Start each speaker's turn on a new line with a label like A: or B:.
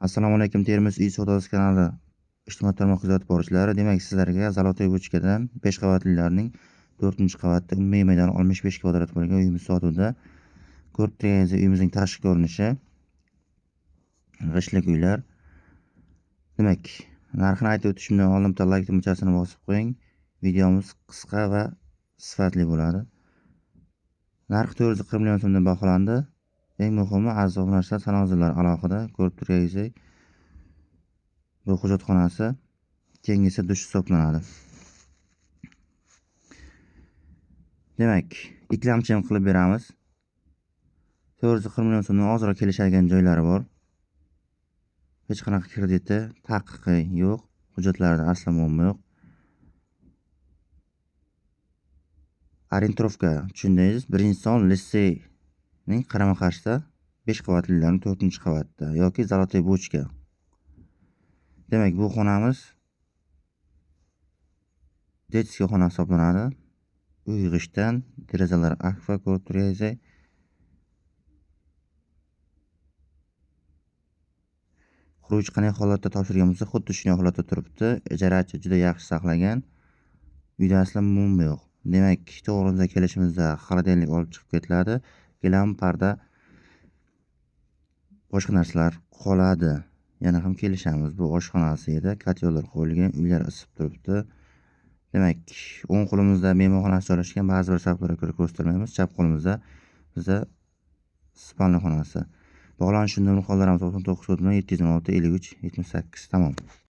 A: Assalomu alaykum, Termiz uy savdosi kanali ijtimoiy tarmoq kuzatib boruvchilari. Demak, sizlarga Zolotoy Bochkadan 5 qavatlilarning 4-qavatda umumiy maydoni 65 kvadrat bo'lgan uyimiz sotuvda. Ko'rib turganingizdek, uyimizning tashqi ko'rinishi g'ishtlik uylar. Demak, narxini aytib o'tishimdan oldin bitta like tugmachasini bosib qo'ying. Videomiz qisqa va sifatli bo'ladi. Narxi 440 million so'mdan baholandi. Eng muhimi, aziz obunachilar, sanoqzorlar alohida. Ko'rib turganingizdek, bu hujjatxonasi, keyingisi dush hisoblanadi. Demak, ikkilamchi qilib beramiz. 440 million so'mdan ozroq kelishadigan joylari bor. Hech qanaqa krediti, taqiqi yo'q, hujjatlarida aslo muammo yo'q. Orientovka tushundingiz? Birinchi son litseyning qarama-qarshida 5 qavatlilarning 4-qavatda yoki Zolotoy Bochka. Demak, bu xonamiz detskiy xona hisoblanadi. Uy g'ishtdan, derazalar akfa, ko'rib turganingizdek. Quruvchi qanday holatda topshirgan bo'lsa, xuddi shunday holatda turibdi. Ijarachi juda yaxshi saqlagan. Uyda aslo muammo yo'q. Demak, to'g'rimizga kelishimizda xolodilnik olib chiqib ketiladi. Gilam, parda, boshqa narsalar qoladi. Yana ham kelishamiz. Bu oshxonasi edi, kotellar qo'yilgan, uylar isib turibdi. Demak, o'ng qo'limizda mehmonxonasi joylashgan, ba'zi bir sabablarga ko'ra ko'rsatmaymiz. Chap qo'limizda bizda spalni xonasi. Bog'lanish uchun nomer qo'llarimiz 99 716 53 78. Tamom.